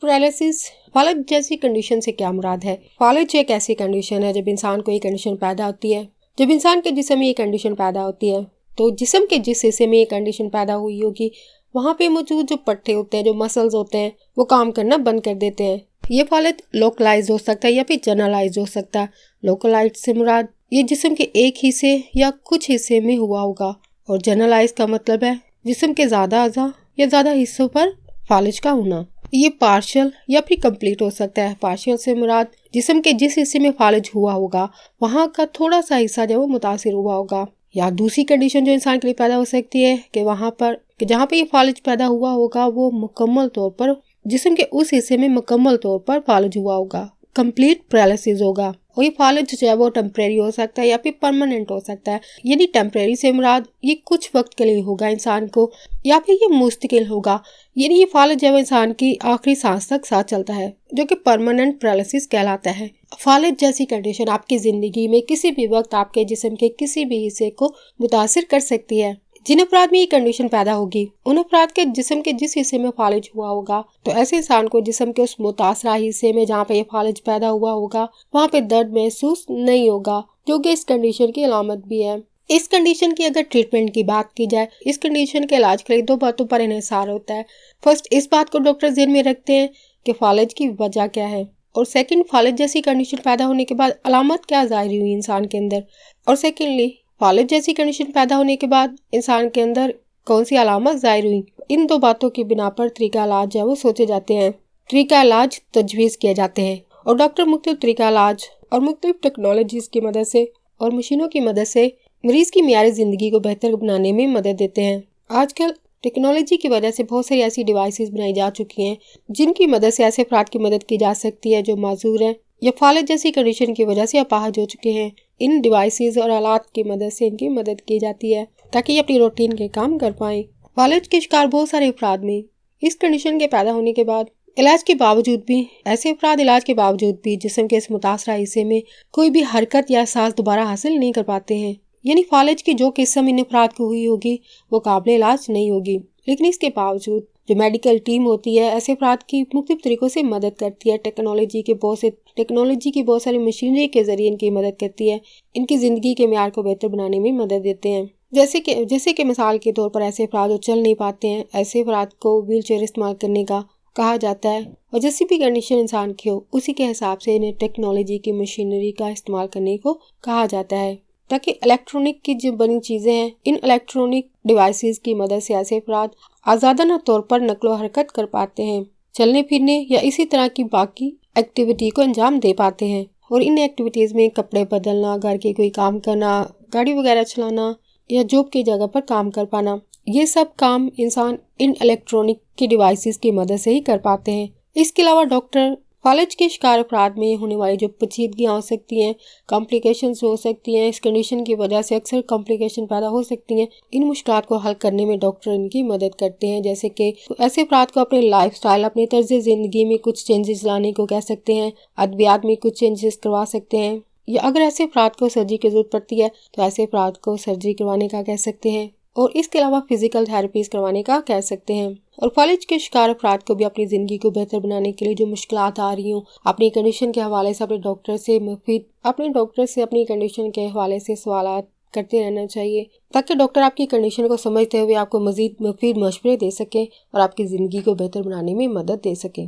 Paralysis फालज जैसी condition से क्या मुराद है? फालज एक ऐसी कंडीशन है जब इंसान को ये कंडीशन पैदा होती है। जब इंसान के जिस्म में ये कंडीशन पैदा होती है तो जिस्म के जिस हिस्से में ये कंडीशन पैदा हुई होगी वहाँ पे मौजूद जो पट्टे होते हैं, जो मसल्स होते हैं, वो काम करना बंद कर देते हैं। ये फालज लोकलाइज हो सकता है या फिर जनरलाइज हो सकता है। लोकलाइज से मुराद ये जिस्म के एक हिस्से या कुछ हिस्से में हुआ होगा, और जनरलाइज का मतलब है जिस्म के ज़्यादा अज़ा या ज़्यादा हिस्सों पर फालज का होना। ये पार्शियल या फिर कंप्लीट हो सकता है। पार्शियल से मुराद जिस्म के जिस हिस्से में फालज हुआ होगा वहाँ का थोड़ा सा हिस्सा जो वो मुतासिर हुआ होगा। या दूसरी कंडीशन जो इंसान के लिए पैदा हो सकती है कि वहाँ पर जहाँ पे ये फालज पैदा हुआ होगा वो मुकम्मल तौर पर जिस्म के उस हिस्से में मुकम्मल तौर पर फालज हुआ होगा, कंप्लीट पैरालिसिस होगा। और ये फालज जो है वो टेम्परेरी हो सकता है या फिर परमानेंट हो सकता है। यानी टेम्परेरी से मुराद ये कुछ वक्त के लिए होगा इंसान को, या फिर ये मुस्तकिल होगा। यानी ये फालज जो है इंसान की आखिरी सांस तक साथ चलता है, जो कि परमानेंट पैरालिसिस कहलाता है। फालज जैसी कंडीशन आपकी जिंदगी में किसी भी वक्त आपके जिस्म के किसी भी हिस्से को मुतासिर कर सकती है। जिन अफराद में ये कंडीशन पैदा होगी उन अफराद के जिस्म के जिस हिस्से में फालज हुआ होगा, तो ऐसे इंसान को जिस्म के उस मुतासरा हिस्से में जहाँ पे ये फालज पैदा हुआ होगा वहाँ पे दर्द महसूस नहीं होगा, जो कि इस कंडीशन की अलामत भी है। इस कंडीशन की अगर ट्रीटमेंट की बात की जाए, इस कंडीशन के इलाज के लिए दो बातों पर इन्हिसार होता है। फर्स्ट, इस बात को डॉक्टर ज़हन में रखते हैं कि फालज की वजह क्या है, और सेकंड, फालज जैसी कंडीशन पैदा होने के बाद अलामत क्या ज़ाहिर हुई इंसान के अंदर, और सेकेंडली फालज जैसी कंडीशन पैदा होने के बाद इंसान के अंदर कौन सी अलामत ज़ाहिर हुई। इन दो बातों की बिना पर तरीका इलाज है वो सोचे जाते हैं, तरीका इलाज तजवीज़ किए जाते हैं, और डॉक्टर मुख्तलिफ तरीका इलाज और मुख्तलिफ टेक्नोलॉजीज़ की मदद से और मशीनों की मदद से मरीज़ की मियारी ज़िंदगी को बेहतर बनाने में मदद देते हैं। आजकल टेक्नोलॉजी की वजह से बहुत सारी ऐसी डिवाइसेस बनाई जा चुकी हैं जिनकी मदद से ऐसे अफराद की मदद की जा सकती है जो माजूर हैं या फालज जैसी कंडीशन की वजह से अपाहज हो चुके हैं। इन डिवाइसेस और आलात की मदद से इनकी मदद की जाती है ताकि ये अपनी रूटीन के काम कर पाएं। फालज के शिकार बहुत सारे अफराद में इस कंडीशन के पैदा होने के बाद इलाज के बावजूद भी ऐसे अफराद इलाज के बावजूद भी जिस्म के इस मुतासरा हिस्से में कोई भी हरकत या एहसास दोबारा हासिल नहीं कर पाते हैं। यानी फालज की जो किस्म इन अफराद को हुई होगी वो काबिल इलाज नहीं होगी, लेकिन इसके बावजूद जो मेडिकल टीम होती है ऐसे अफराद की मुख्तलिफ तरीकों से मदद करती है। टेक्नोलॉजी की बहुत सारी मशीनरी के जरिए इनकी मदद करती है, इनकी ज़िंदगी के मेयार को बेहतर बनाने में मदद देते हैं। जैसे कि मिसाल के तौर पर ऐसे अफराद जो चल नहीं पाते हैं, ऐसे अफराद को व्हील चेयर इस्तेमाल करने का कहा जाता है, और जैसी भी कंडीशन इंसान की हो उसी के हिसाब से इन्हें टेक्नोलॉजी की मशीनरी का इस्तेमाल करने को कहा जाता है, ताकि इलेक्ट्रॉनिक की जो बनी चीज़ें हैं इन इलेक्ट्रॉनिक डिवाइसेस की मदद से ऐसे अफराद आज़ादाना तौर पर नकलो हरकत कर पाते हैं, चलने फिरने या इसी तरह की बाकी एक्टिविटी को अंजाम दे पाते हैं। और इन एक्टिविटीज़ में कपड़े बदलना, घर के कोई काम करना, गाड़ी वगैरह चलाना या जॉब की जगह पर काम कर पाना, ये सब काम इंसान इन इलेक्ट्रॉनिक की डिवाइसेस की मदद से ही कर पाते हैं। इसके अलावा डॉक्टर फालज के शिकार अफराद में होने वाली जो पेचीदगियाँ हो सकती हैं, कॉम्प्लिकेशंस हो सकती हैं, इस कंडीशन की वजह से अक्सर कॉम्प्लिकेशन पैदा हो सकती हैं, इन मुश्किलात को हल करने में डॉक्टर इनकी मदद करते हैं। जैसे कि ऐसे अफराद को अपने लाइफस्टाइल, अपने तर्ज ज़िंदगी में कुछ चेंजेस लाने को कह सकते हैं, अद्वियात में कुछ चेंजेस करवा सकते हैं, या अगर ऐसे अफराद को सर्जरी की ज़रूरत पड़ती है तो ऐसे अफराद को सर्जरी करवाने का कह सकते हैं, और इसके अलावा फिजिकल थेरेपीज करवाने का कह सकते हैं। और फालज के शिकार अफराद को भी अपनी ज़िंदगी को बेहतर बनाने के लिए जो मुश्किलात आ रही हों, अपनी कंडीशन के हवाले से अपने डॉक्टर से अपनी कंडीशन के हवाले से सवालात करते रहना चाहिए, ताकि डॉक्टर आपकी कंडीशन को समझते हुए आपको मज़ीद मुफीद मशवरे दे सके और आपकी ज़िंदगी को बेहतर बनाने में मदद दे सके।